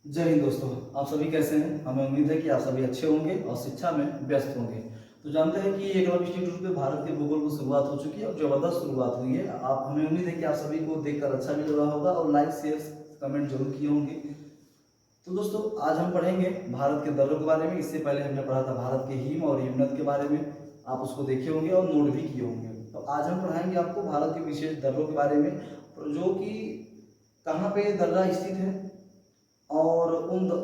जय हिंद दोस्तों, आप सभी कैसे हैं। हमें उम्मीद है कि आप सभी अच्छे होंगे और शिक्षा में व्यस्त होंगे। तो जानते हैं कि एकलव्य इंस्टीट्यूट पे भारत के भूगोल की शुरुआत हो चुकी है और जबरदस्त शुरुआत हुई है। आप हमें उम्मीद है कि आप सभी को देखकर अच्छा भी लगा होगा और लाइक शेयर कमेंट जरूर किए होंगे। तो दोस्तों आज हम पढ़ेंगे भारत के दर्रों के बारे में। इससे पहले हमने पढ़ा था भारत के हिम और यमुनद के बारे में, आप उसको देखे होंगे और नोट भी किए होंगे। तो आज हम पढ़ाएंगे आपको भारत के विशेष दर्रों के बारे में, जो कि कहाँ पे दर्रा स्थित है और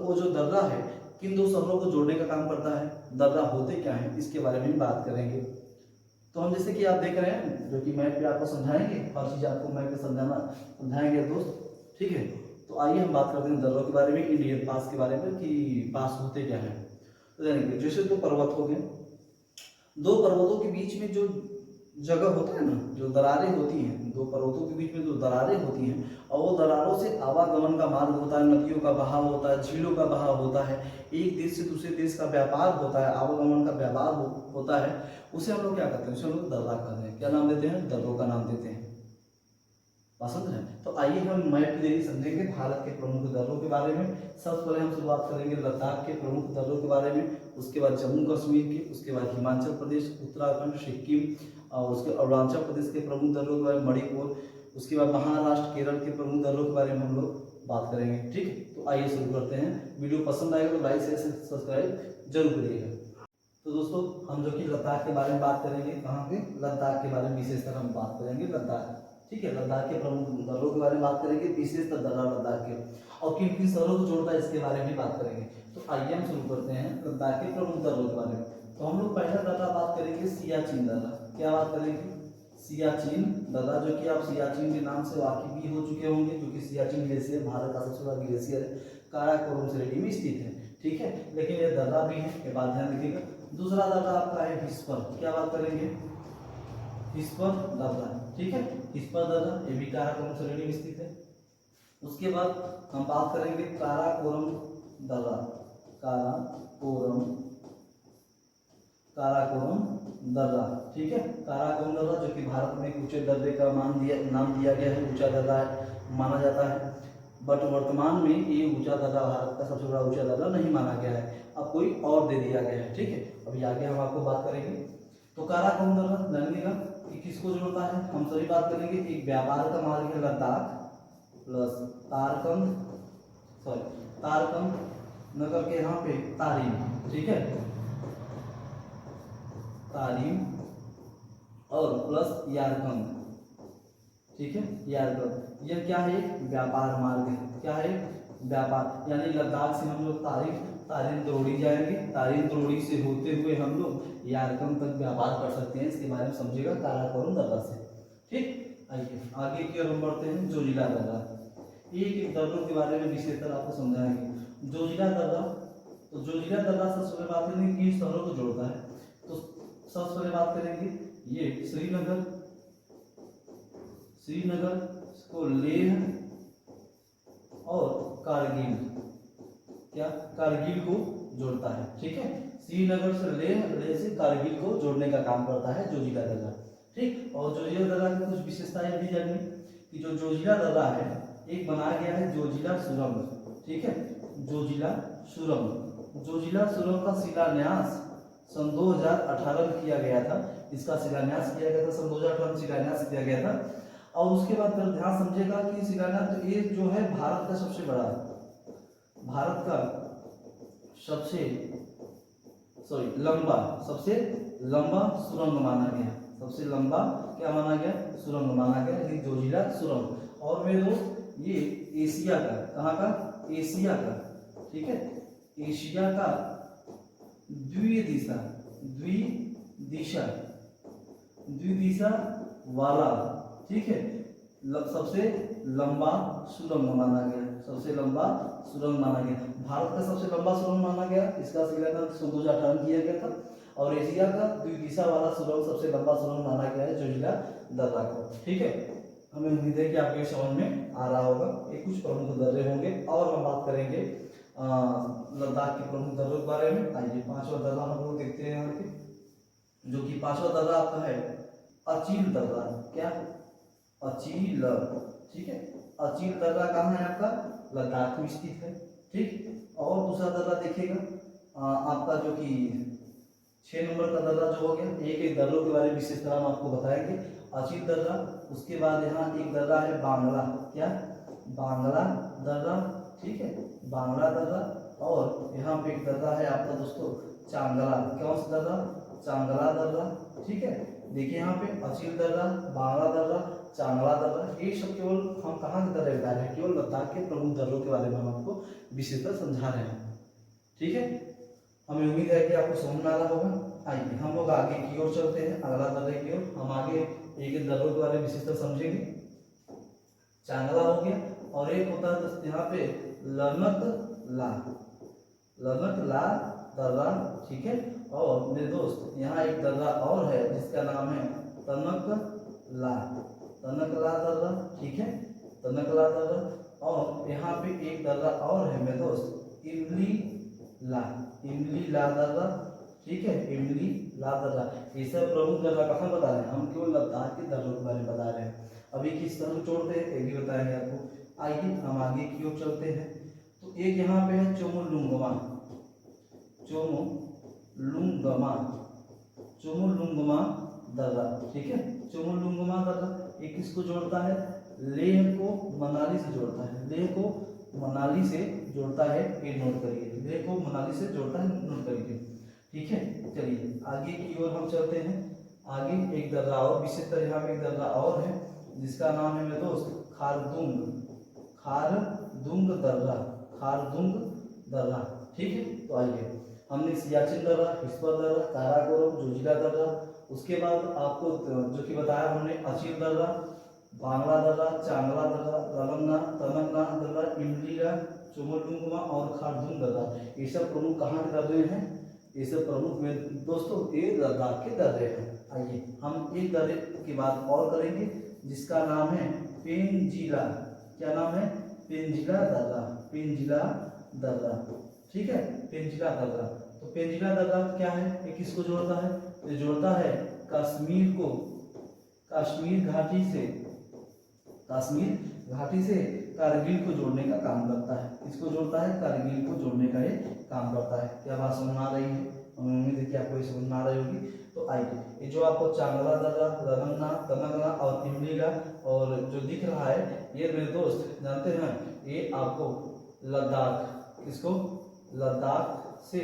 वो जो दर्रा है किन दो शहरों को जोड़ने का काम करता है, दर्रा होते क्या है, इसके बारे में बात करेंगे। तो हम जैसे कि आप देख रहे हैं जो कि मैप पे आपको समझाएंगे, हर चीज़ आपको मैप पे समझाएंगे दोस्त, ठीक है। तो आइए हम बात करते हैं दर्रों के बारे में, इंडियन पास के बारे में कि पास होते क्या है। तो जानेंगे जैसे दो पर्वत हो गए, दो पर्वतों के बीच में जो जगह होता है ना, जो दरारें होती हैं, दो पर्वतों के बीच में जो दरारें होती हैं और वो दरारों से आवागमन का मार्ग होता है, नदियों का बहाव होता है, झीलों का बहाव होता है, एक देश से दूसरे देश का व्यापार होता है, आवागमन का व्यापार होता है, उसे हम लोग क्या करते हैं, उसे हम लोग दर्रा कहते हैं। क्या नाम देते हैं? दर्रों का नाम देते हैं। पसंद है? तो आइए हम मैप के जरिए समझेंगे भारत के प्रमुख दर्रों के बारे में। सबसे पहले हम शुरुआत करेंगे लद्दाख के प्रमुख दर्रों के बारे में, उसके बाद जम्मू कश्मीर के, उसके बाद हिमाचल प्रदेश, उत्तराखंड, सिक्किम और उसके अरुणाचल प्रदेश के प्रमुख दर्रों के बारे में, मणिपुर, उसके बाद महाराष्ट्र, केरल के प्रमुख दर्रों के बारे में हम लोग बात करेंगे। ठीक है, तो आइए शुरू करते हैं। वीडियो पसंद आएगा तो लाइक शेयर सब्सक्राइब जरूर करिएगा। तो दोस्तों हम जो कि लद्दाख के बारे में बात करेंगे, कहाँ पे? लद्दाख के बारे में विशेषकर हम बात करेंगे, लद्दाख। ठीक है, लद्दाख के प्रमुख दर्रों के बारे में बात करेंगे, विशेषतर दर्रा लद्दाख के, और किन किन शहरों को जोड़ता है इसके बारे में बात करेंगे। तो आइए हम शुरू करते हैं लद्दाख के प्रमुख दर्रों के बारे में। तो हम लोग पहला दर्रा बात करेंगे सियाचिन दर्रा। क्या बात करेंगे? सियाचिन दर्रा, जो कि आप सियाचिन के नाम से वाकिफ भी हो चुके होंगे, जो कि सियाचिन ग्लेशियर भारत का सबसे बड़ा ग्लेशियर है, काराकोरम श्रेणी में स्थित है। ठीक है, लेकिन ये दर्रा भी है, ये बात ध्यान रखिएगा। दूसरा दर्रा आपका है हिस्पर। क्या बात करेंगे? हिस्पर दर्रा। ठीक है, हिस्पर दर्रा ये भी काराकोरम श्रेणी में स्थित है। उसके बाद हम बात करेंगे काराकोरम दर्रा। काराकोरम दर्रा। ठीक है, काराकोरम दर्रा जो कि भारत में ऊंचे दर्रे का नाम दिया गया है, ऊंचा दर्रा माना जाता है, बट वर्तमान में ये ऊंचा दर्रा भारत का सबसे बड़ा ऊंचा दर्रा नहीं माना गया है, अब कोई और दे दिया गया है। ठीक है, अभी आगे हम आपको बात करेंगे। तो काराकोरम दर्रा जानिएगा कि किसको जोड़ता है, हम सभी बात करेंगे। एक व्यापार का मार्ग है लद्दाख प्लस तारकंद नगर के यहाँ पे तारीम। ठीक है, तारीम और प्लस यारकंद। ठीक है, यारकंद यह क्या है? व्यापार मार्ग है। क्या है? व्यापार, यानी लद्दाख से हम लोग तारीम द्रोड़ी जाएंगे, तारीम द्रोड़ी से होते हुए हम लोग यारकंद तक व्यापार कर सकते हैं। इसके बारे में समझिएगा काराकोरम दर्रा से। ठीक, आइए आगे की ओर हम बढ़ते हैं। जोजिला दर्रा, एक दर्रों के बारे में विशेषकर आपको समझाएंगे। जोजिला दर्रा, तो जोजिला दर्रा सबसे पहले बात करेंगे किन शहरों को जोड़ता है। तो सबसे पहले बात करेंगे ये श्रीनगर को लेह और कारगिल, क्या कारगिल को जोड़ता है। ठीक है, श्रीनगर से लेह से कारगिल को जोड़ने का काम करता है जोजिला दर्रा। ठीक, और जोजिला दर्रा की कुछ विशेषताएं भी जानिए कि जो जोजिला दर्रा है एक बनाया गया है जोजिला सुरंग। ठीक है, जोजिला सुरंग का शिलान्यास सन 2018 में किया गया था। इसका शिलान्यास किया गया था सन 2018 में, शिलान्यास किया गया था। और उसके बाद फिर ध्यान समझेगा कि शिलान्यास तो ये जो है भारत का सबसे बड़ा, भारत का सबसे लंबा सुरंग माना गया। सबसे लंबा क्या माना गया? सुरंग माना गया, ये जोजिला सुरंग। और मेरे दोस्त ये एशिया का, कहाँ का? एशिया का। ठीक है, एशिया का द्विदिशा वाला, ठीक है, सबसे लंबा सुरंग माना गया, सबसे लंबा सुरंग माना गया। भारत का सबसे लंबा सुरंग माना गया, इसका शिलान्यास 2018 किया गया था। और एशिया का द्विदिशा वाला सुरंग सबसे लंबा सुरंग माना गया है जोजिला दर्रा को। ठीक है, हमें उम्मीद है कि आपके समझ में आ रहा होगा। ये कुछ प्रमुख दर्रे होंगे और हम बात करेंगे लद्दाख के प्रमुख दर्रों के बारे में। आइए पांचवा दर्रा हम लोग देखते हैं यहाँ के, जो कि पांचवा दर्रा आपका है अचील दर्रा। क्या? अचील। ठीक है, अचील दर्रा कहाँ है आपका? लद्दाख में स्थित है। ठीक। और दूसरा दर्रा देखिएगा आपका जो कि 6 नंबर का दर्रा जो हो गया, एक एक दर्रों के बारे में विशेषता हम आपको बताएंगे। अचील दर्रा, उसके बाद यहाँ एक दर्रा है बांग्ला, क्या बांग्ला दर्रा, ठीक है बांग्ला दर्रा। और यहाँ पे एक दर्रा है आपका दोस्तों चांगला, कौन सा दर्रा चांगला दर्रा, ठीक है। देखिए यहाँ पे अचील दर्रा, बांग्ला दर्रा, चांगला दर्रा, ये सब केवल हम कहाँ के दर्रे बता रहे हैं, केवल लद्दाख के प्रमुख दर्रों के बारे में हम आपको विशेषता समझा रहे हैं, ठीक है। हमें उम्मीद है कि आपको समझ में आ रहा होगा। आइए हम लोग आगे की ओर चलते हैं, अगला दर्रे की ओर। हम आगे एक एक दर्रों के बारे में विशेषता समझेंगे। चांगला हो गया, और एक होता है दोस्त यहाँ पे लनतला, लनतला दर्रा, ठीक है। और मेरे दोस्त यहाँ एक दर्रा और है जिसका नाम है तनकला, तनकला दर्रा, ठीक है तनकला दर्रा। और यहाँ पे एक दर्रा और है मेरे दोस्त इमली ला, इमली ला दर्रा, ठीक है इमली ला दर्रा। ये सब प्रमुख दर्रा कहाँ बता रहे हैं, हम केवल लद्दाख के दर्रों के बारे में बता रहे हैं। अभी किस तरह जोड़ते हैं ये भी बताएंगे आपको। आइए हम आगे की ओर चलते हैं। तो एक यहाँ पे है चोमुलुंगमा, चोमुलुंगमा, चोमुलुंगमा दर्रा, ठीक है चोमुलुंगमा दर्रा। ये किसको जोड़ता है, लेह को मनाली से जोड़ता है, लेह को मनाली से जोड़ता है, ये नोट करिए, लेह को मनाली से जोड़ता है, नोट करिए, ठीक है। चलिए आगे की ओर हम चलते हैं। आगे एक दर्रा और विशेषतर यहाँ पे एक दर्रा और है जिसका नाम है मेरे दोस्त खारदुंग, खारदुंग दर्रा, खारदुंग दर्रा, ठीक है। तो आइए हमने सियाचिन दर्रा, हिस्पर दर्रा, काराकोरम, जोजिला दर्रा, उसके बाद आपको जो कि बताया हमने अचील दर्रा, बांग्ला दर्रा, चांगला दर्रा, रलंगना, तनंगना दर्रा, इमलीला, चोमुलुंगमा और खारदुंग दर्रा। ये सब प्रमुख कहाँ के दर्रे हैं, ये सब प्रमुख में दोस्तों ये लद्दाख के दर्रे हैं। आइए हम एक दर्रे की बात और करेंगे जिसका नाम है पेंजिला, क्या नाम है पेंजिला दर्रा, पेंजिला दर्रा, ठीक है पेंजिला दर्रा। तो पेंजिला दर्रा क्या है, ये किसको जोड़ता है, ये जोड़ता है कश्मीर को, कश्मीर घाटी से, कश्मीर घाटी से कारगिल को जोड़ने का काम करता है। किसको जोड़ता है, कारगिल को जोड़ने का ये काम करता है। क्या बात समझ आ रही है, हमें उम्मीद है कि आपको ये समझ आ रही होगी। तो आइए ये जो आपको चांगला दर्रा, रलंगना, तनंगना और इमलीला और जो दिख रहा है ये मेरे दोस्त जानते हैं ये आपको लद्दाख, किसको लद्दाख से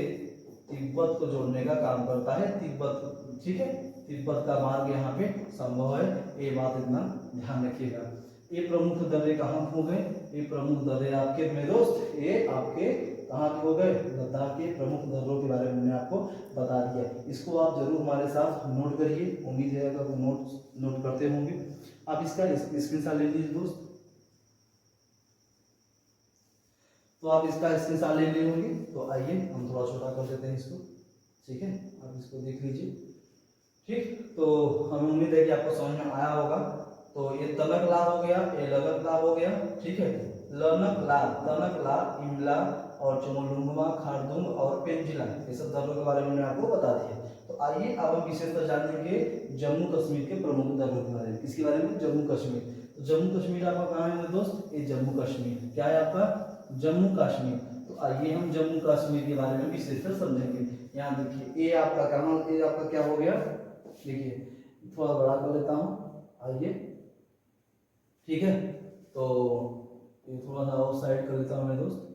तिब्बत को जोड़ने का काम करता है, तिब्बत, ठीक है तिब्बत का मार्ग यहाँ पे संभव है, ये बात इतना ध्यान रखिएगा। ये प्रमुख दर्रे कहाँ हो गए, ये प्रमुख दर्रे आपके मेरे दोस्त ये आपके कहाँ के हो गए, लद्दाख के प्रमुख दर्रों के बारे में मैंने आपको बता दिया। इसको आप जरूर हमारे साथ नोट करिए, उम्मीद है अगर नोट करते होंगे। आप इसका स्क्रीनशॉट ले लीजिए दोस्त, तो आप इसका स्क्रीनशॉट ले लिए होंगे। तो आइए हम थोड़ा छोटा कर देते हैं इसको, ठीक है आप इसको देख लीजिए, ठीक। तो हमें उम्मीद है कि आपको समझ में आया होगा। तो ये तनकला हो गया, ये लगतला हो गया, ठीक है लनकला, तनकला, इमला और चोमुलुंगमा, खारदुंग और पेंजिला, ये सब दर्रों के बारे में मैंने आपको बता दिया। तो आइए अब हम विशेषता जानेंगे जम्मू कश्मीर के प्रमुख दर्रों के बारे में। किसके बारे में, जम्मू कश्मीर। तो जम्मू कश्मीर आपका कहाँ है मेरे दोस्त, ये जम्मू कश्मीर, क्या है आपका जम्मू कश्मीर। तो आइए हम जम्मू कश्मीर के बारे में विशेषता समझेंगे। यहाँ देखिए ये आपका कहाँ, ये आपका क्या हो गया, देखिए थोड़ा बड़ा कर लेता हूँ, आइए ठीक है। तो ये थोड़ा सा और साइड कर लेता हूँ मेरे दोस्त,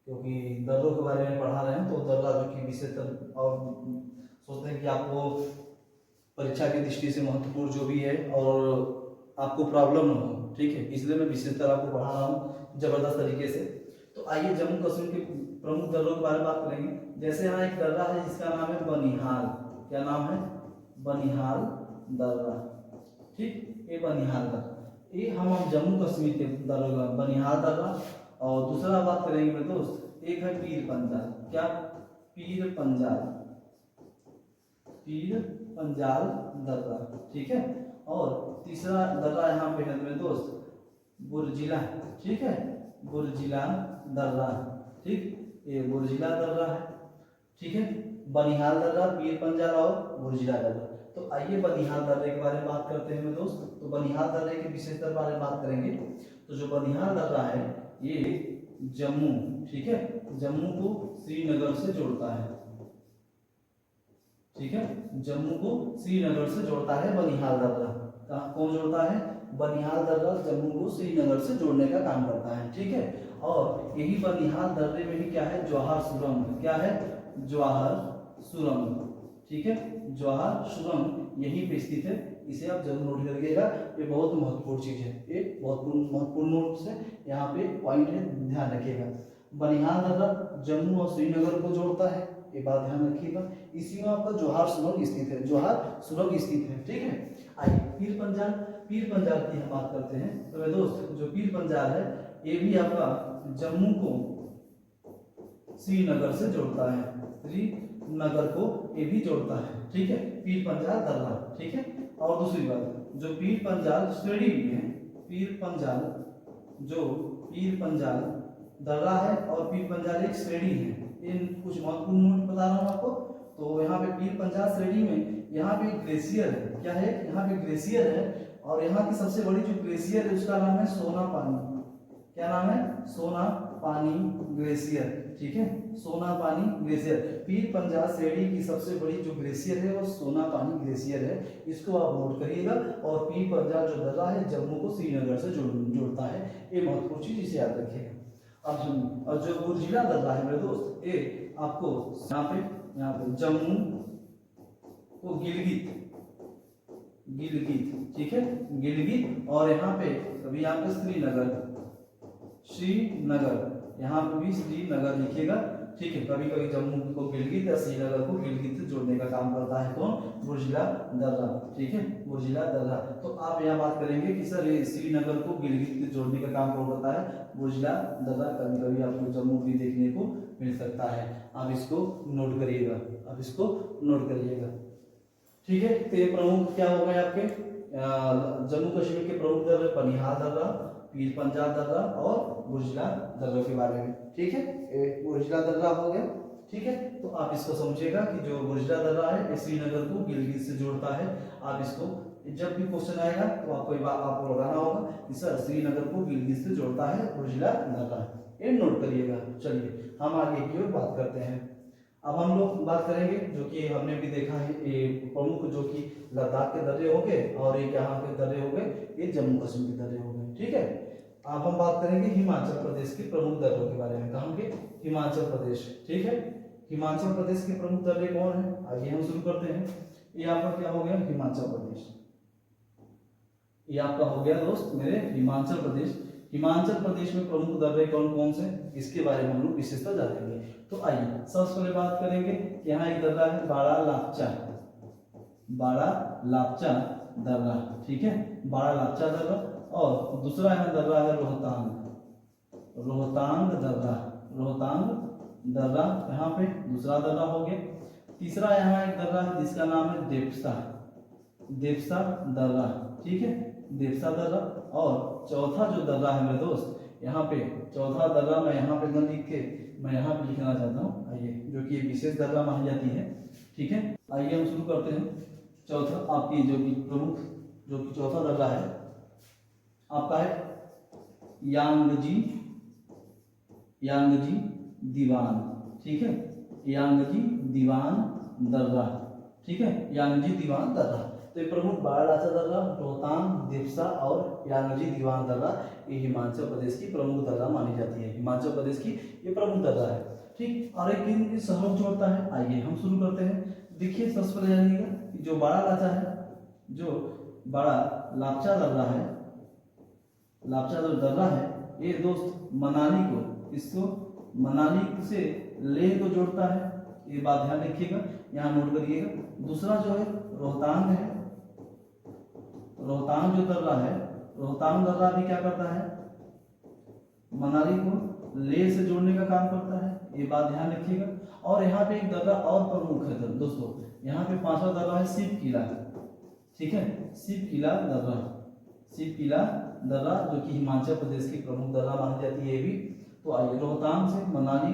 क्योंकि दर्रों के बारे में पढ़ा रहे हैं तो दर्रा जो कि विशेषता और सोचते हैं कि आपको परीक्षा की दृष्टि से महत्वपूर्ण जो भी है और आपको प्रॉब्लम न हो, ठीक है इसलिए मैं विशेषता आपको पढ़ा रहा हूँ जबरदस्त तरीके से। तो आइए जम्मू कश्मीर के प्रमुख दर्रों के बारे में बात करेंगे। जैसे यहाँ एक दर्रा है जिसका नाम है बनिहाल, क्या नाम है बनिहाल दर्रा, ठीक ये बनिहाल दर्रा, ये हम जम्मू कश्मीर के दर्रा बनिहाल दर्रा। और दूसरा बात करेंगे मेरे दोस्त, एक है पीर पंजाल, क्या पीर पंजाल, पीर पंजाल दर्रा, ठीक है। और तीसरा दर्रा यहाँ पे है मेरे दोस्त बुरजिला, ठीक है बुरजिला दर्रा, ठीक ये बुरजिला दर्रा है, ठीक है बनिहाल दर्रा, पीर पंजाल और बुरजिला दर्रा। तो आइए बनिहाल दर्रे के बारे में बात करते हैं मेरे दोस्त। तो बनिहाल दर्रे के विशेषता के बारे में बात करेंगे। तो जो बनिहाल दर्रा है ये जम्मू, ठीक है, जम्मू को श्रीनगर से जोड़ता है, ठीक है, जम्मू को श्रीनगर से जोड़ता है बनिहाल दर्रा। कौन जोड़ता है? बनिहाल दर्रा जम्मू को श्रीनगर से जोड़ने का काम करता है, ठीक है। और यही बनिहाल दर्रे में ही क्या है? जवाहर सुरंग, क्या है? जवाहर सुरंग, ठीक है, जवाहर सुरंग यहीं पे स्थित है। इसे आप जरूर नोट करिएगा, ये बहुत महत्वपूर्ण चीज है, ये बहुत महत्वपूर्ण नोट से यहाँ पे पॉइंट है, ध्यान रखिएगा। बनिहाल दर्रा जम्मू और श्रीनगर को जोड़ता है, ये बात ध्यान रखिएगा। इसी में आपका जवाहर सुरंग स्थित है, जवाहर सुरंग स्थित है, ठीक है। आइए पीर पंजाल, पीर पंजाल की हम बात करते हैं। तो मेरे दोस्त जो पीर पंजाल है ये भी आपका जम्मू को श्रीनगर से जोड़ता है, श्रीनगर को ये भी जोड़ता है, ठीक है, पीर पंजाल दर्रा, ठीक है। और दूसरी बात, जो पीर पंजाल श्रेणी भी है, पीर पंजाल जो पीर पंजाल दर्रा है और पीर पंजाल एक श्रेणी है। इन कुछ महत्वपूर्ण नोट बता रहा हूँ आपको। तो यहाँ पे पीर पंजाल श्रेणी में यहाँ पे ग्लेशियर है, क्या है? यहाँ पे ग्लेशियर है और यहाँ की सबसे बड़ी जो ग्लेशियर है उसका नाम है सोना पानी। क्या नाम है? सोना पानी ग्लेशियर, ठीक है, सोना पानी ग्लेशियर। पीर पंजाल श्रेणी की सबसे बड़ी जो ग्लेशियर है वो सोना पानी ग्लेशियर है, इसको आप नोट करिएगा। और पीर पंजाल जो दर्रा है जम्मू को श्रीनगर से जोड़ता है, ये महत्वपूर्ण चीज, इसे याद रखिएगा। अब सुनिए, और जो बुर्जिला दर्रा है मेरे दोस्त, ये आपको यहाँ पे जम्मू को गिलगित, ठीक है, गिलगित, और यहाँ पे कभी यहाँ पे श्रीनगर, यहाँ पे भी श्रीनगर लिखिएगा, ठीक है। कभी कभी जम्मू को गिलगित या श्रीनगर को गिलगित से जोड़ने का काम करता है कौन? बुर्जिला दर्रा, ठीक है, बुर्जिला दर्रा। तो आप यहाँ बात करेंगे कि सर ये श्रीनगर को गिलगित से जोड़ने का काम कौन करता है? बुर्जिला दर्रा। कभी कभी आपको जम्मू भी देखने को मिल सकता है, आप इसको नोट करिएगा, आप इसको नोट करिएगा, ठीक है। तो ये प्रमुख क्या हो गए आपके जम्मू कश्मीर के प्रमुख दर्रे? बनिहाल दर्रा, पीर पंजाल दर्रा और बुर्जिला दर्रा के बारे में, ठीक है। बुर्जिला दर्रा हो गया, ठीक है। तो आप इसको समझिएगा कि जो बुर्जिला दर्रा है ये श्रीनगर को गिलगित से जोड़ता है। आप इसको जब भी क्वेश्चन आएगा तो आपको आपको लगाना होगा कि सर श्रीनगर को गिलगित से जोड़ता है बुर्जिला दर्रा, ये नोट करिएगा। चलिए हम आगे की ओर बात करते हैं। अब हम लोग बात करेंगे जो कि हमने भी देखा है, ये प्रमुख जो कि लद्दाख के दर्रे हो गए और ये यहाँ के दर्रे हो गए, ये जम्मू कश्मीर के दर्रे हो गए, ठीक है। अब हम बात करेंगे हिमाचल प्रदेश के प्रमुख दर्रों के बारे में। कहाँ के? हिमाचल प्रदेश, ठीक है। हिमाचल प्रदेश के प्रमुख दर्रे कौन है? आइए हम शुरू करते हैं। ये आपका क्या हो गया? हिमाचल प्रदेश, ये आपका हो गया दोस्त मेरे हिमाचल प्रदेश। हिमाचल प्रदेश में प्रमुख दर्रे कौन कौन से, इसके बारे में हम लोग विशेषता जानेंगे। तो आइए सबसे पहले बात करेंगे, यहाँ एक दर्रा है बाड़ा लापचा, बाड़ा लापचा दर्रा, ठीक है, बाड़ा लापचा दर्रा। और दूसरा यहाँ दर्रा है रोहतांग, रोहतांग दर्रा, रोहतांग दर्रा यहाँ पे दूसरा दर्रा हो गया। तीसरा यहाँ एक दर्रा है जिसका नाम है देवसा, देवसा दर्रा, ठीक है, देवसा दर्रा। और चौथा जो दर्रा है मेरे दोस्त, यहाँ पे चौथा दर्रा मैं यहाँ पे न लिख के मैं यहाँ पे लिखना चाहता हूँ, आइए, जो कि विशेष दर्रा मानी जाती है, ठीक है। आइए हम शुरू करते हैं। चौथा आपकी जो कि प्रमुख जो कि चौथा दर्रा है आपका है यांगजी, यांगजी दीवान, ठीक है, यांगजी दीवान दर्रा, ठीक है, यांगजी दीवान दर्रा। तो ये प्रमुख बाड़ा लापचा दर्रा, रोहतांग, देवसा और यांगजी दीवान दर्रा ये हिमाचल प्रदेश की प्रमुख दर्रा मानी जाती है, हिमाचल प्रदेश की ये प्रमुख दर्रा है, ठीक। और एक दिन शहर जोड़ता है। आइए हम शुरू करते हैं। देखिए सबसे पहले जानिएगा जो बाड़ा लापचा है, जो बाड़ा लापचा दर्रा है, लापचा जो दर्रा है ये दोस्त मनाली को, इसको मनाली से लेह को जोड़ता है, ये बात ध्यान रखिएगा, यहाँ नोट करिएगा। दूसरा जो है रोहतांग है, रोहतांग जो दर्रा है, रोहतांग दर्रा भी क्या करता है? मनाली को लेह से जोड़ने का काम करता है, ये बात ध्यान रखिएगा। और यहाँ पे एक दर्रा और प्रमुख है दोस्तों, यहाँ पे पांचवा दर्रा है शिव किला, ठीक है, शिव किला दर्रा, शिव किला दर्रा जो कि हिमाचल प्रदेश की प्रमुख दर्रा मानी जाती है ये भी। तो आइए रोहतांग से मनाली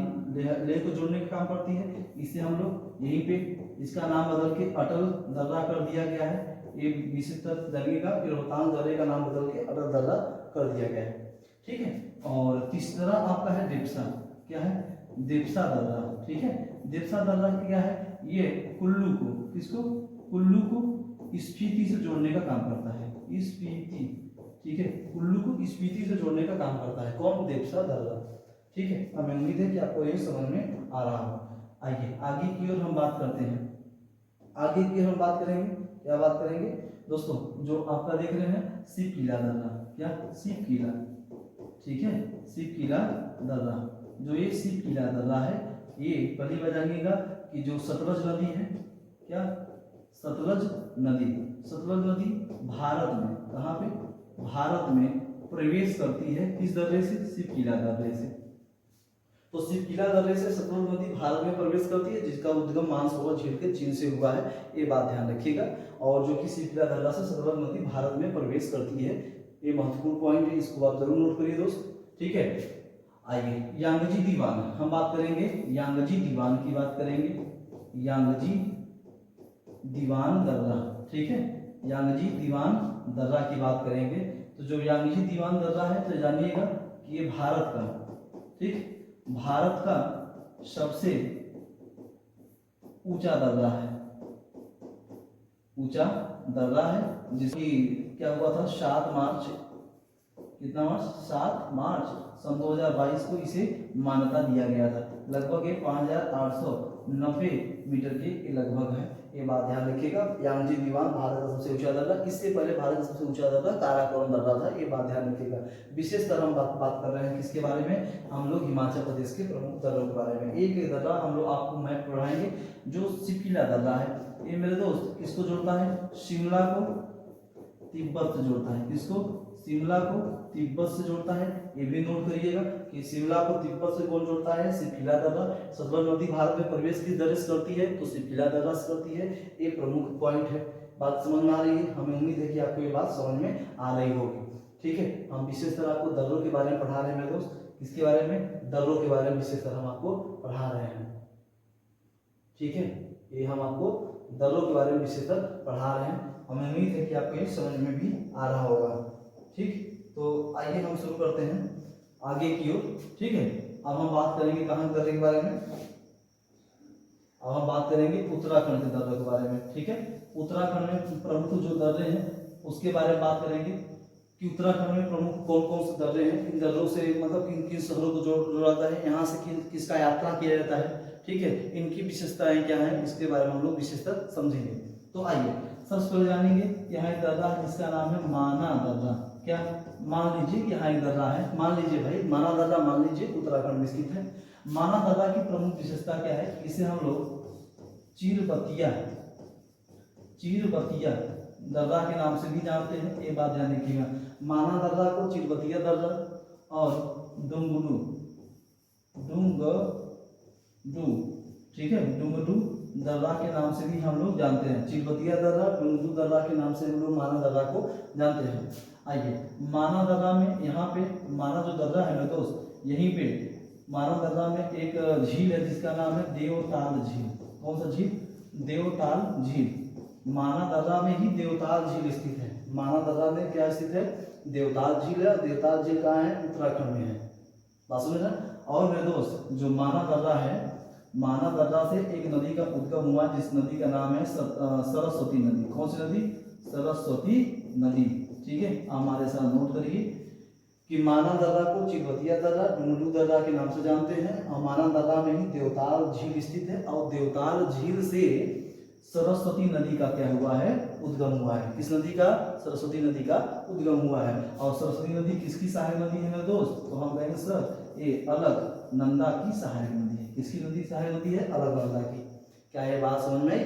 लेह को जोड़ने का काम करती है, इसे हम लोग यहीं पे इसका नाम बदल के अटल दर्रा कर दिया गया है, ये विशेषता जानिएगा कि रोहतांग दर्रे का नाम बदल के अटल दर्रा कर दिया गया है, ठीक है। और तीसरा आपका है देप्सा, क्या है, देप्सा दर्रा, ठीक है। देप्सा दर्रा क्या है, ये कुल्लू को, किसको, कुल्लू को स्पीति से जोड़ने का काम करता है, स्पीति, ठीक है, कुल्लू को स्पीति से जोड़ने का काम करता है कौन, देप्सा दर्रा, ठीक है। हमें उम्मीद है कि आपको ये समझ में आ रहा हो। आइए आगे की ओर हम बात करते हैं, आगे की हम बात करेंगे, क्या बात करेंगे दोस्तों, जो आपका देख रहे हैं शिव किला दर्रा, क्या, शिव किला, ठीक है, शिव किला दर्रा, जो ये शिव किला दर्रा है, ये पहली बार जानिएगा कि जो सतलज नदी है, क्या, सतलज नदी, सतलज नदी भारत में, कहाँ पे, भारत में प्रवेश करती है किस दर्रे से, शिव किला दर्रे से। तो शिव किला दर्रे से सतलज नदी भारत में प्रवेश करती है, जिसका उद्गम मानसरोवर झील के चीन से हुआ है, ये बात ध्यान रखिएगा। और जो कि शिव किला दर्रा से सतलज नदी भारत में प्रवेश करती है, ये महत्वपूर्ण पॉइंट है, इसको आप जरूर नोट करिए दोस्त, ठीक है। आइए यांगजी दीवान हम बात करेंगे, यांगजी दीवान की बात करेंगे, यांगजी दीवान दर्रा, ठीक है, यांगजी दीवान दर्रा की बात करेंगे। तो जो यांगजी दीवान दर्रा है, तो जानिएगा कि ये भारत का, ठीक, भारत का सबसे ऊंचा दर्रा है, ऊंचा दर्रा है, जिसकी क्या हुआ था 7 मार्च, कितना मार्च, 7 मार्च सन 2022 को इसे मान्यता दिया गया था। लगभग ये 5890 मीटर के लगभग है, ये बात ध्यान रखिएगा। यांगजी दीवान भारत का सबसे ऊंचा दर्रा, इससे पहले भारत का सबसे ऊंचा दर्रा काराकोरम दर्रा था, ये बात ध्यान रखिएगा। विशेषतर हम बात कर रहे हैं किसके बारे में, हम लोग हिमाचल प्रदेश के प्रमुख दर्रों के बारे में। एक एक दर्रा हम लोग आपको मैप पढ़ाएंगे। जो शिव किला दर्रा है, ये मेरे दोस्त किसको जोड़ता है, शिमला को तिब्बत से जोड़ता है, किसको, शिमला को तिब्बत से जोड़ता है, ये भी नोट करिएगा कि शिमला को तिब्बत से कौन जोड़ता है, शिव किला दर्रा। सतलज नदी भारत में प्रवेश की दर्ज करती है, तो शिव किला दर्रा से करती है, ये प्रमुख पॉइंट है। बात समझ में आ रही है, हमें उम्मीद है कि आपको ये बात समझ में आ रही होगी, ठीक है। हम विशेषतर आपको दर्रों के बारे में पढ़ा रहे हैं मेरे दोस्त, किसके बारे में, दर्रों के बारे में विशेषतर हम आपको पढ़ा रहे हैं, ठीक है। ये हम आपको दर्रों के बारे में विशेषतर पढ़ा रहे हैं, हमें उम्मीद है कि आपको ये समझ में भी आ रहा होगा, ठीक। तो आइए हम शुरू करते हैं आगे की ओर, ठीक है। अब हम बात करेंगे कहाँ के दर्रे के बारे में, अब हम बात करेंगे उत्तराखंड के दर्रे के बारे में, ठीक है। उत्तराखंड में प्रमुख जो दर्रे हैं उसके बारे में बात करेंगे कि उत्तराखंड में प्रमुख कौन कौन से दर्रे हैं, इन दर्रों से मतलब किन किन शहरों को जोड़ा जाता है, यहाँ से किसका यात्रा किया जाता है, ठीक है। इनकी विशेषताएं क्या है, इसके बारे में हम लोग विशेषता समझेंगे। तो आइए सबसे पहले जानेंगे, यहाँ एक दर्रा है जिसका नाम है माना दर्रा, क्या, मान लीजिए कि यहाँ एक दर्रा है, मान लीजिए भाई माना दर्रा, मान लीजिए उत्तराखंड में स्थित है। माना दर्रा की प्रमुख विशेषता क्या है, इसे हम लोग चीरबतिया, चीरबतिया दर्रा के नाम से भी जानते हैं, ये बात ध्यान रखिएगा। माना दर्रा को चीरबतिया दर्रा और डुंगडू, डुंगडू, ठीक है, डुंगडू दर्रा के नाम से भी हम लोग जानते हैं, चीरबतिया दर्रा, डुंगडू दर्रा के नाम से हम लोग माना दर्रा को जानते हैं। आइए माना दर्रा में, यहाँ पे माना जो दर्रा है मेरे दोस्त, यहीं पे माना दर्रा में एक झील है जिसका नाम है देवताल झील। कौन सा झील, देवताल झील। माना दर्रा में ही देवताल झील स्थित है, माना दर्रा में क्या स्थित है, देवताल झील है। देवताल झील कहाँ है, उत्तराखंड में है, बात समझ रहे। और मेरे दोस्त जो माना दर्रा है, माना दर्रा से एक नदी का उद्गम हुआ, जिस नदी का नाम है सरस्वती नदी। कौन सी नदी, सरस्वती नदी, ठीक है। हमारे साथ नोट करिए कि माना दर्रा को चीरबतिया दर्रा, डुंगडू दर्रा के नाम से जानते हैं, और माना दर्रा में ही देवताल झील स्थित है, और देवताल झील से सरस्वती नदी का क्या हुआ है, उद्गम हुआ है। किस नदी का, सरस्वती नदी का उद्गम हुआ है। और सरस्वती नदी किसकी सहायक नदी है मेरे दोस्त, तो हम कहेंगे सर ये अलकनंदा की सहायक नदी है। किसकी नदी सहायक नदी है, अलकनंदा की। क्या ये बात समझ में,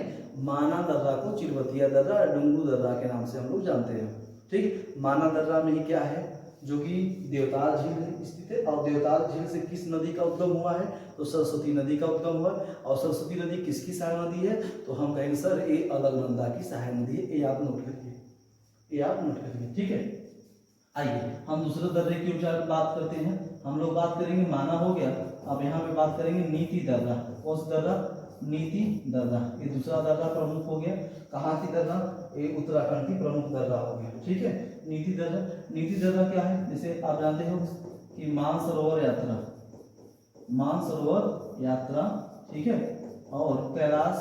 माना दर्रा को चिरबतिया दर्रा, डुंगडू दर्रा के नाम से हम लोग जानते हैं, ठीक। माना दर्रा में ही क्या है, जो कि देवताल झील स्थित है, और देवताल झील से किस नदी का उद्गम हुआ है, तो सरस्वती नदी का उद्गम हुआ। और सरस्वती नदी किसकी सहायक नदी है, तो हम कहेंगे सर ये अलकनंदा की सहायक नदी है, ये आप नोट करिए, ये आप नोट करिए, ठीक है। आइए हम दूसरे दर्रे की बात करते हैं। हम लोग बात करेंगे, माना हो गया, अब यहाँ पे बात करेंगे नीति दर्रा। कौन सा दर्रा, नीति दर्रा, ये दूसरा दर्रा प्रमुख हो गया। कहाँ की दर्रा, ये उत्तराखंड की प्रमुख दर्रा हो गया, ठीक है। नीति दर्रा, नीति दर्रा क्या है, जैसे आप जानते हो कि मानसरोवर यात्रा, मानसरोवर यात्रा, ठीक है, और कैलाश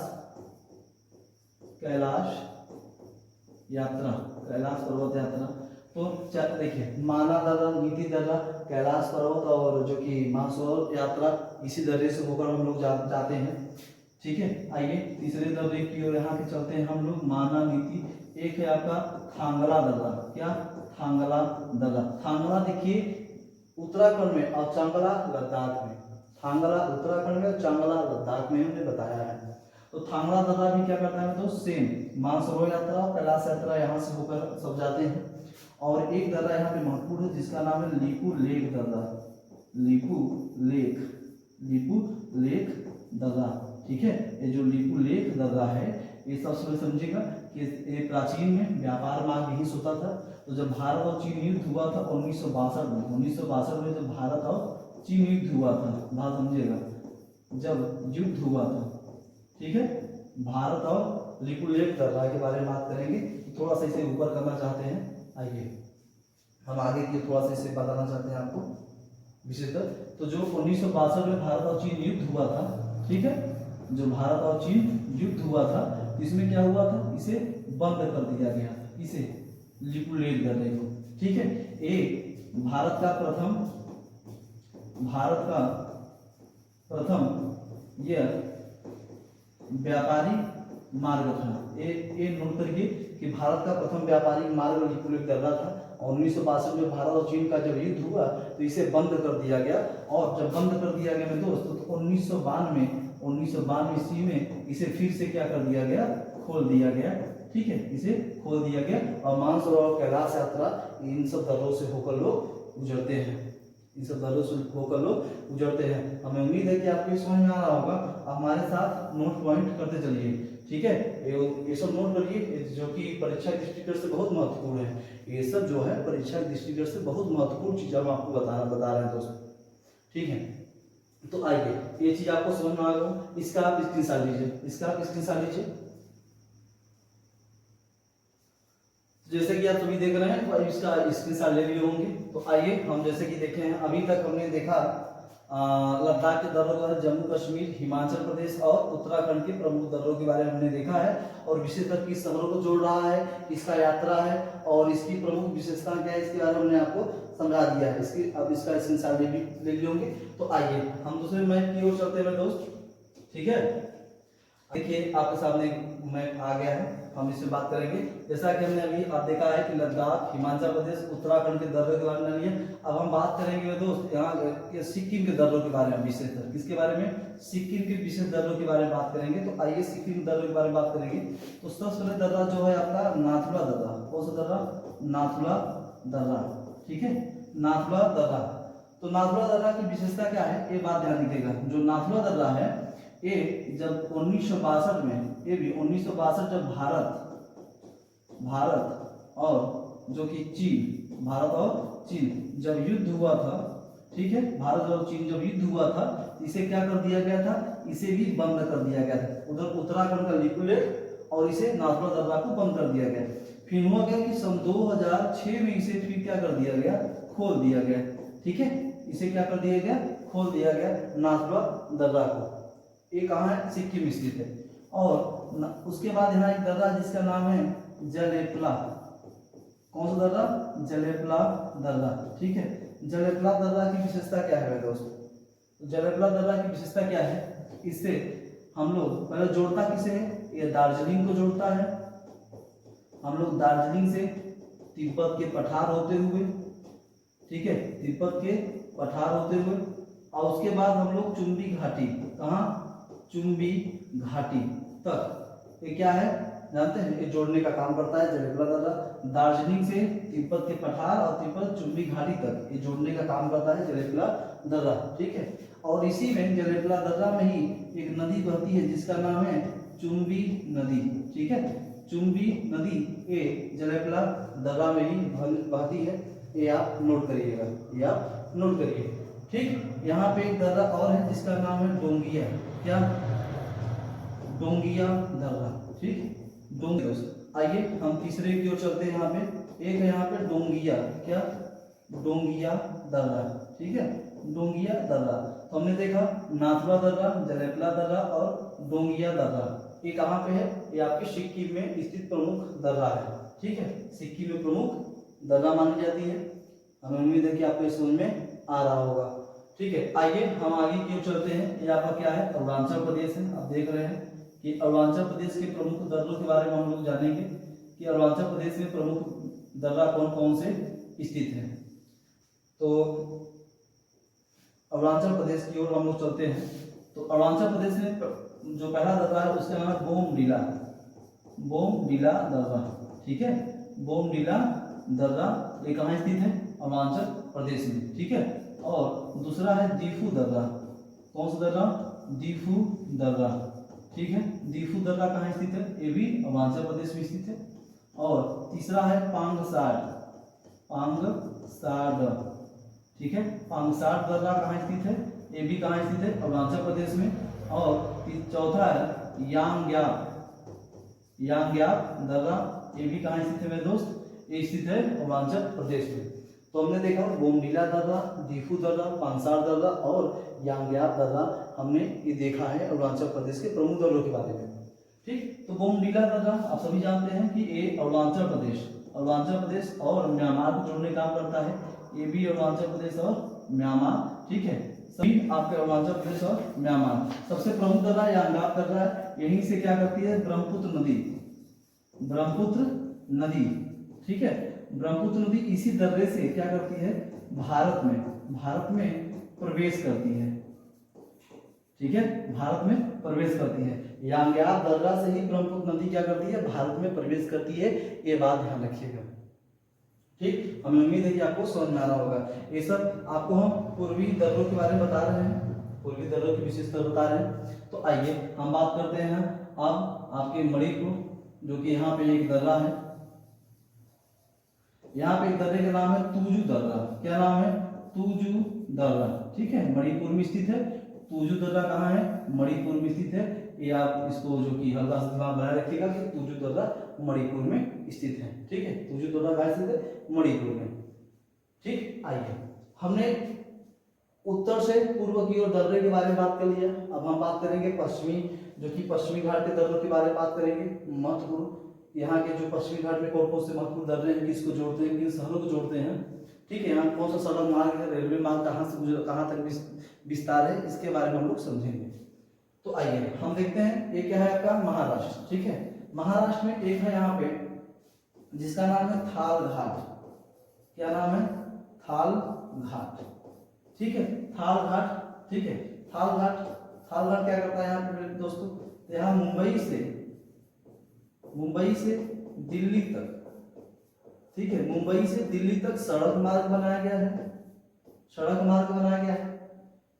यात्रा, कैलाश पर्वत यात्रा। तो देखिए माना दर्रा, नीति दर्रा, कैलाश पर्वत और जो कि मानसरोवर यात्रा, इसी दर्रे से होकर हम लोग जाते हैं, ठीक है। आइए तीसरे दर्रे की ओर यहाँ के चलते हैं हम लोग, माना, नीति। एक है आपका थांगला दर्रा, क्या, थांगला दर्रा। थांगला देखिए उत्तराखंड में और चांगला लद्दाख में, थांगला उत्तराखंड में, चांगला लद्दाख में हमने बताया है। तो थांगला दर्रा भी क्या करता है तो सेम मानसरोवर यात्रा और कैलाश यात्रा यहाँ से होकर सब जाते हैं। और एक दर्रा यहाँ पे महत्वपूर्ण है जिसका नाम है लिपू लेक दर्रा, लिपू लेक दर्रा, ठीक है। ये जो लिपू लेक दर्रा है ये सबसे समझिएगा कि ये प्राचीन में व्यापार मार्ग यहीं से होता था। तो जब भारत और चीन युद्ध हुआ था 1962 में जब भारत और चीन युद्ध हुआ था, बात समझिएगा, जब युद्ध हुआ था, ठीक है, भारत और लिपू लेक दर्रा के बारे में बात करेंगे। थोड़ा सा इसे ऊपर करना चाहते हैं, आइए हम आगे की थोड़ा सा इसे बताना चाहते हैं आपको विशेषकर। तो जो 1962 में भारत और चीन युद्ध हुआ था, ठीक है, जो भारत और चीन युद्ध हुआ था, इसमें क्या हुआ था, इसे बंद कर दिया गया था, इसे लिपू लेक दर्रे को, ठीक है। एक भारत का प्रथम यह व्यापारिक मार्ग था। ये नोट करिए कि भारत का प्रथम व्यापारिक मार्ग लिपू लेक दर्रा था। 1962 में भारत और चीन का जब युद्ध हुआ तो इसे बंद कर दिया गया। और जब बंद कर दिया गया मेरे दोस्तों, तो 1992 ईस्वी में इसे फिर से क्या कर दिया गया, खोल दिया गया, ठीक है, इसे खोल दिया गया। और मानसरोवर कैलाश यात्रा इन सब दर्रों से होकर लोग गुजरते हैं, इन सब दर्रों से होकर लोग गुजरते हैं। हमें उम्मीद है कि आपको समझ में आ रहा होगा। आप हमारे साथ नोट पॉइंट करते चलिए, ठीक है। ये सब नोट करिए जो कि परीक्षा के दृष्टिकोण से बहुत महत्वपूर्ण है। ये सब जो है परीक्षा के दृष्टिकोण से बहुत महत्वपूर्ण चीज हम आपको बता रहे हैं दोस्तों, ठीक है। तो आइए ये चीज आपको समझ में आ गया, इसका आप स्क्रीनशॉट लीजिए, इसका आप स्क्रीनशॉट लीजिए। जैसे कि आप सभी देख रहे हैं तो इसका स्क्रीनशॉट ले लिए होंगे। तो आइए हम जैसे कि देखे हैं, अभी तक हमने देखा लद्दाख के दर्रों के बारे, जम्मू कश्मीर, हिमाचल प्रदेश और उत्तराखंड के प्रमुख दर्रों के बारे में हमने देखा है। और विशेषकर किस दर्रों को जोड़ रहा है, इसका यात्रा है और इसकी प्रमुख विशेषता क्या है, इसके बारे में हमने आपको समझा दिया है। इसकी अब इसका स्क्रीनशॉट ले लिए होंगे। तो आइए हम दूसरे मैप की ओर चलते हैं दोस्त, ठीक है। देखिए आपके सामने मैप आ गया है, हम इससे बात करेंगे। जैसा कि हमने अभी देखा है कि लद्दाख, हिमाचल प्रदेश, उत्तराखंड के दर्रों के बारे में लिए। अब हम बात करेंगे दोस्त यहाँ सिक्किम के दर्रों के बारे में विशेषकर, किसके बारे में, सिक्किम के विशेष दर्रों के बारे में बात करेंगे। तो आइए सिक्किम दर्रों के बारे में बात करेंगे। तो सबसे पहले दर्रा जो है आपका नाथुला दर्रा, कौन सा दर्रा, नाथुला दर्रा, ठीक है, नाथुला दर्रा। तो नाथुला दर्रा की विशेषता क्या है, ये बात ध्यान दीजिएगा। जो नाथुला दर्रा है ये जब 1962 में, ये भी 1962 जब भारत और जो कि चीन, भारत और चीन जब युद्ध हुआ था, ठीक है, भारत और चीन जब युद्ध हुआ था, इसे क्या कर दिया गया था, इसे भी बंद कर दिया गया था। उधर उत्तराखंड का लिपू लेक और इसे नाथुला दर्रा को बंद कर दिया गया। फिर हुआ क्या कि सन 2006 में इसे फिर क्या कर दिया गया, खोल दिया गया, ठीक है, इसे क्या कर दिया गया, खोल दिया गया नाथुला दर्रा को। ये कहाँ है, सिक्किम स्थित है। और उसके बाद यहाँ एक दर्रा जिसका नाम है जलेपला, कौन सा दर्रा, जलेपला दर्रा, ठीक है। जलेपला दर्रा की विशेषता क्या है दोस्तों, जलेपला दर्रा की विशेषता क्या है, इससे हम लोग पहले जोड़ता किसे है, ये दार्जिलिंग को जोड़ता है। हम लोग दार्जिलिंग से तिब्बत के पठार होते हुए, ठीक है, तिब्बत के पठार होते हुए, और उसके बाद हम लोग चुम्बी घाटी, कहाँ, चुम्बी घाटी तक, ये क्या है जानते हैं, ये जोड़ने का काम करता है जलेपला दर्रा। दार्जिलिंग से तिब्बत के पठार और तिब्बत चुम्बी घाटी तक ये जोड़ने का काम करता है जलेपला दर्रा, ठीक है। और इसी में जलेपला दर्रा में ही एक नदी बहती है जिसका नाम है चुम्बी नदी, ठीक है, चुम्बी नदी ये जलेपला दर्रा में ही बहती है। ये आप नोट करिएगा, ये आप नोट करिए, ठीक। यहाँ पे एक दर्रा और है जिसका नाम है डोंगिया, क्या, डोंगिया दर्रा, ठीक, डोंगिया। आइए हम तीसरे की ओर चलते हैं। यहाँ पे एक है यहाँ पे डोंगिया, क्या, डोंगिया दर्रा, ठीक है, डोंगिया दर्रा। तो हमने देखा नाथुला दर्रा, जलेपला दर्रा और डोंगिया दर्रा, ये कहाँ पे है? ये आपके सिक्किम में स्थित प्रमुख दर्रा है, ठीक है, सिक्किम में प्रमुख दर्रा मानी जाती है। हमें उम्मीद है कि आपको समझ में आ रहा होगा, ठीक है। आइए हम आगे क्यों चलते हैं। ये आपका क्या है? अरुणाचल प्रदेश है। आप देख रहे हैं कि अरुणाचल प्रदेश के प्रमुख दर्रों के बारे में हम लोग जानेंगे कि अरुणाचल प्रदेश में प्रमुख दर्रा कौन कौन से स्थित हैं। तो अरुणाचल प्रदेश की ओर हम लोग चलते हैं। तो अरुणाचल प्रदेश में जो पहला दर्रा है उसका नाम है बोमडिला, बोमडिला दर्रा, ठीक है, बोमडिला दर्रा। ये कहाँ स्थित है? अरुणाचल प्रदेश में, ठीक है। और दूसरा है दीफू दर्रा। कौन सा दर्रा? दीफू दर्रा, ठीक है। दीफू दर्रा कहाँ स्थित है? ये भी अरुणाचल प्रदेश में स्थित है। और तीसरा है पांगसाड, पांगसाड, ठीक है, पांगसाड दर्रा कहाँ स्थित है? ये भी कहाँ स्थित है? अरुणाचल प्रदेश में। और चौथा है यांग्याप, यांग्याप दर्रा, ये भी कहाँ स्थित है मेरे दोस्त? ये स्थित है अरुणाचल प्रदेश में। तो हमने देखा बोमडिला दर्रा, दीफू दर्रा, पांगसाड दर्रा और यांग्याप दर्रा, हमने ये देखा है अरुणाचल प्रदेश के प्रमुख दर्रों के बारे में, ठीक। तो बोमडिला दर्रा आप सभी जानते हैं कि ये अरुणाचल प्रदेश और म्यांमार को जोड़ने का काम करता है। ये भी अरुणाचल प्रदेश और म्यांमार, ठीक है, सभी आपके अरुणाचल प्रदेश और म्यांमार। सबसे प्रमुख दर्रा यांग्याप दर्रा है। यहीं से क्या करती है? ब्रह्मपुत्र नदी, ब्रह्मपुत्र नदी, ठीक है, ब्रह्मपुत्र नदी इसी दर्रे से क्या करती है? भारत में प्रवेश करती है, ठीक है, भारत में प्रवेश करती है। यांग्याप दर्रा से ही ब्रह्मपुत्र नदी क्या करती है? भारत में प्रवेश करती है। ये बात ध्यान रखिएगा, ठीक। हमें उम्मीद है कि आपको समझ में आ रहा होगा। ये सब आपको हम पूर्वी दर्रों के बारे में बता रहे हैं, पूर्वी दर्रों की विशेषता बता रहे हैं। तो आइए हम बात करते हैं अब आपके मणिपुर, जो कि यहाँ पे एक दर्रा है। यहाँ पे एक दर्रे का नाम है तुजू दर्रा। क्या नाम है? तुजू दर्रा, ठीक है, मणिपुर में स्थित है। तुजू दर्रा कहाँ है? मणिपुर में स्थित है। ये आप इसको जो कि हल्का सा दिमाग बनाए रखिएगा कि तुजू दर्रा मणिपुर में स्थित है, ठीक है, तुजू दर्रा कहाँ स्थित है? मणिपुर में, ठीक। आइए हमने उत्तर से पूर्व की ओर दर्रे के बारे में बात कर लिया। अब हम बात करेंगे पश्चिमी, जो कि पश्चिमी घाट के दर्रों के बारे में बात करेंगे। महत्वपूर्ण यहाँ के जो पश्चिमी घाट में कौन कौन से महत्वपूर्ण दर्रे हैं, किसको जोड़ते हैं, किन शहरों को जोड़ते हैं, ठीक है, यहाँ कौन सा सड़क मार्ग है, रेलवे मार्ग कहाँ से कहाँ तक विस्तार है, इसके बारे में हम लोग समझेंगे। तो आइए हम देखते हैं। ये क्या है आपका? महाराष्ट्र, ठीक है। महाराष्ट्र में एक है यहाँ पे जिसका नाम है थाल घाट। क्या नाम है? थाल घाट, ठीक है, थाल घाट, ठीक है। थाल घाट क्या करता है यहाँ पे मेरे दोस्तों? तो यहाँ मुंबई से दिल्ली तक, ठीक है, मुंबई से दिल्ली तक सड़क मार्ग बनाया गया है, सड़क मार्ग बनाया गया है,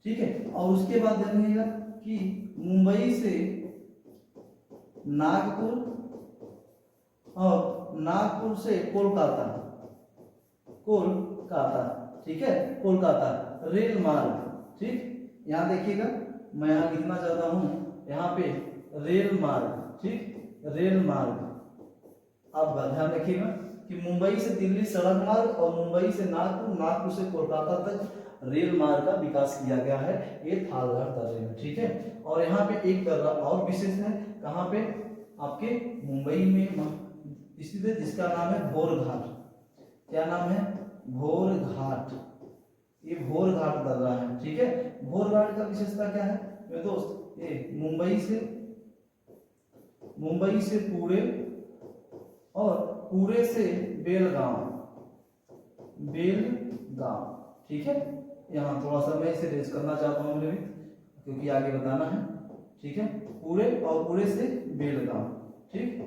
ठीक है। और उसके बाद जानिएगा कि मुंबई से नागपुर और नागपुर से कोलकाता, ठीक है, कोलकाता रेल मार्ग, ठीक। यहाँ देखिएगा, मैं यहाँ लिखना चाहता हूँ, यहाँ पे रेल मार्ग, ठीक, रेल मार्ग। आप ध्यान रखिएगा कि मुंबई से दिल्ली सड़क मार्ग और मुंबई से नागपुर से कोलकाता तक रेल मार्ग का विकास किया गया है। ये थाल घाट दर्रे में, ठीक है। और यहाँ पे एक दर्रा और विशेष है, कहाँ पे? आपके मुंबई में स्थित है, जिसका नाम है भोर घाट। क्या नाम है? भोर घाट। ये भोर घाट दर्रा है, ठीक है। भोर घाट का विशेषता क्या है मेरे दोस्त? ये मुंबई से पुणे और पुणे से बेलगांव, ठीक है। यहाँ थोड़ा सा मैं इसे रेज करना चाहता हूँ मुझे भी, क्योंकि आगे बताना है, ठीक है। पुणे और पुणे से बेलगांव, ठीक,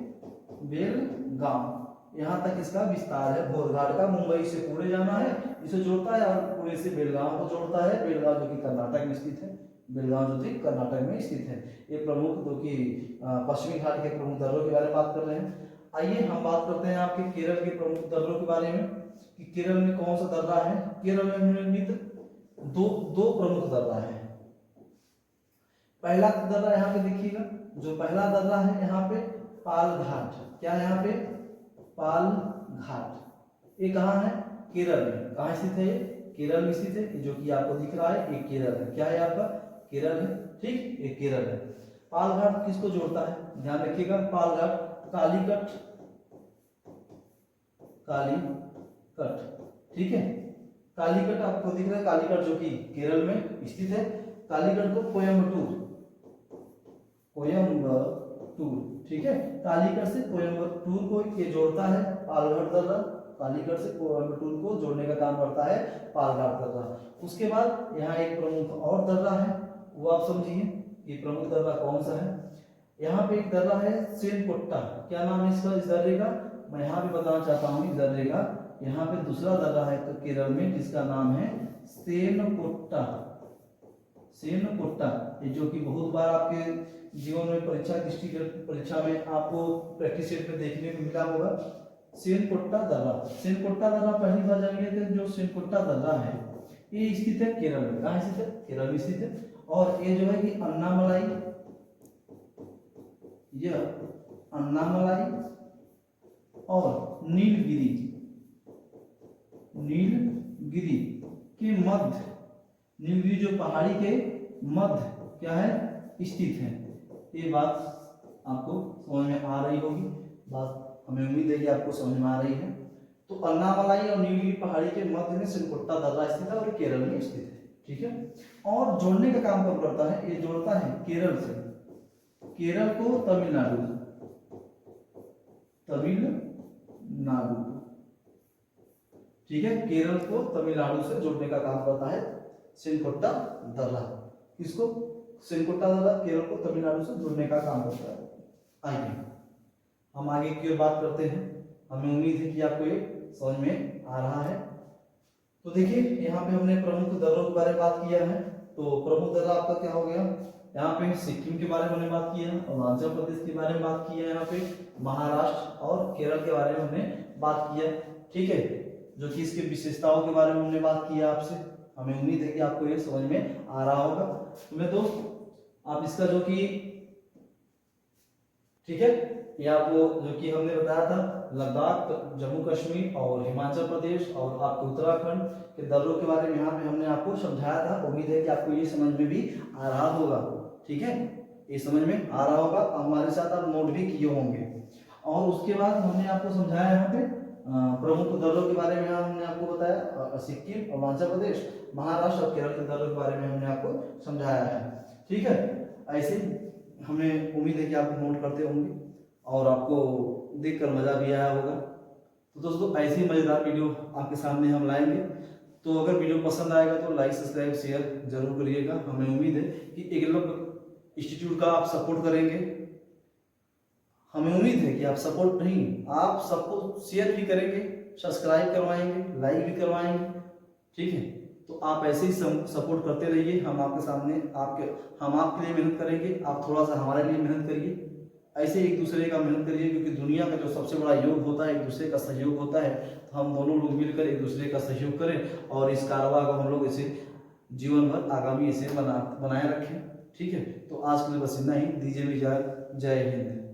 बेलगांव, यहाँ तक इसका विस्तार है। भोर घाट का मुंबई से पुणे जाना है, इसे जोड़ता है, और पुणे से बेलगांव को जोड़ता है। बेलगांव जो कि कर्नाटक में स्थित है, बेलगांव जो कि कर्नाटक में स्थित है। ये प्रमुख जो कि पश्चिमी घाट के प्रमुख दर्रों के बारे में बात कर रहे हैं। आइए हम बात करते हैं आपके केरल के प्रमुख दर्रों के बारे में कि केरल में कौन सा दर्रा है। केरल में दो प्रमुख दर्रा है। पहला दर्रा यहाँ पे देखिएगा, जो पहला दर्रा है यहाँ पे पाल घाट। क्या यहाँ पे? पाल घाट। ये कहाँ है? केरल में। कहाँ स्थित है ये? केरल स्थित है, जो कि आपको दिख रहा है ये केरल है। क्या है आपका? केरल है, ठीक, ये केरल है। पालघाट किसको जोड़ता है? ध्यान रखिएगा, पालघाट कालीकट, कालीकट, ठीक है। कालीकट आपको दिख रहा है, कालीकट जो कि केरल में स्थित है। कालीकट को कोयम्बटूर, ठीक है। कालीकट से कोयम्बटूर को ये जोड़ता है पालघाट दर्रा। कालीकट से कोयम्बटूर को जोड़ने का काम करता है पालघाट दर्रा। उसके बाद यहाँ एक प्रमुख और दर्रा है, वो आप समझिए, ये प्रमुख दर्रा कौन सा है। यहाँ पे एक दर्रा है सेनकोट्टा। क्या नाम है इसका, इस दर्रे का? मैं यहाँ पे बताना चाहता हूँ इस दर्रे का। यहाँ पे दूसरा दर्रा है केरल में जिसका नाम है सेनकोट्टा। सेनकोट्टा, ये जो कि बहुत बार आपके जीवन में परीक्षा में आपको प्रैक्टिस सेट में देखने को मिला होगा। सेनकोट्टा दर्रा, सेनकोट्टा दर्रा पहली बार जानिए थे। जो सेनकोट्टा दर्रा है ये स्थित है केरल में। कहाँ स्थित है? केरल में स्थित है। और ये जो है कि अन्नामलाई, यह अन्नामलाई और नीलगिरी, नीलगिरी के मध्य, नीलगिरी जो पहाड़ी के मध्य क्या है, स्थित है। ये बात आपको समझ में आ रही होगी, बात हमें उम्मीद है कि आपको समझ में आ रही है। तो अन्नामलाई और नीलगिरी पहाड़ी के मध्य में सेनकोट्टा दर्रा स्थित है और केरल में स्थित है, ठीक है। और जोड़ने का काम कौन करता है? ये जोड़ता है केरल से, केरल को तमिलनाडु, तमिलनाडु, ठीक है। केरल को तमिलनाडु से जोड़ने का काम करता है सेनकोट्टा दर्रा। किसको? सेनकोट्टा दर्रा केरल को तमिलनाडु से जोड़ने का काम करता है। आइए हम आगे की ओर बात करते हैं। हमें उम्मीद है कि आपको ये समझ में आ रहा है। तो देखिए यहाँ पे हमने प्रमुख दर्रों के बारे में बात किया है। तो प्रमुख दर्रा आपका क्या हो गया? यहाँ पे सिक्किम के बारे में हमने बात की है, अरुणाचल प्रदेश के बारे में बात की है, यहाँ पे महाराष्ट्र और केरल के बारे में हमने बात किया, ठीक है। जो कि इसके विशेषताओं के बारे में हमने बात की है आपसे। हमें उम्मीद है कि आपको ये समझ में आ रहा होगा। तो मेरे दोस्त आप इसका जो कि, ठीक है, ये आपको जो कि हमने बताया था लद्दाख, जम्मू कश्मीर और हिमाचल प्रदेश और आपके उत्तराखंड के दर्रों के बारे में यहाँ पे हमने आपको समझाया था। उम्मीद है कि आपको ये समझ में भी आ रहा होगा, ठीक है, ये समझ में आ रहा होगा। हमारे साथ आप नोट भी किए होंगे। और उसके बाद हमने आपको समझाया यहाँ पे प्रमुख दर्रों के बारे में। हमने आपको बताया सिक्किम, अरुणाचल प्रदेश, महाराष्ट्र और केरल के दर्रों के बारे में हमने आपको समझाया है, ठीक है। ऐसे हमें उम्मीद है कि आप नोट करते होंगे और आपको देखकर मजा भी आया होगा। तो दोस्तों ऐसे ही मजेदार वीडियो आपके सामने हम लाएंगे। तो अगर वीडियो पसंद आएगा तो लाइक, सब्सक्राइब, शेयर जरूर करिएगा। हमें उम्मीद है कि एकलव्य इंस्टीट्यूट का आप सपोर्ट करेंगे। हमें उम्मीद है कि आप सपोर्ट नहीं, आप सबको शेयर भी करेंगे, सब्सक्राइब करवाएंगे, लाइक भी करवाएंगे, ठीक है। तो आप ऐसे ही सपोर्ट करते रहिए। हम आपके सामने हम आपके लिए मेहनत करेंगे, आप थोड़ा सा हमारे लिए मेहनत करिए। ऐसे एक दूसरे का मेहनत करिए, क्योंकि दुनिया का जो सबसे बड़ा योग होता है एक दूसरे का सहयोग होता है। तो हम दोनों लोग मिलकर एक दूसरे का सहयोग करें और इस कारोबार को हम लोग ऐसे जीवन भर आगामी ऐसे बनाए रखें, ठीक है। तो आज के लिए बस इतना ही। दीजिए भी जय हिंद।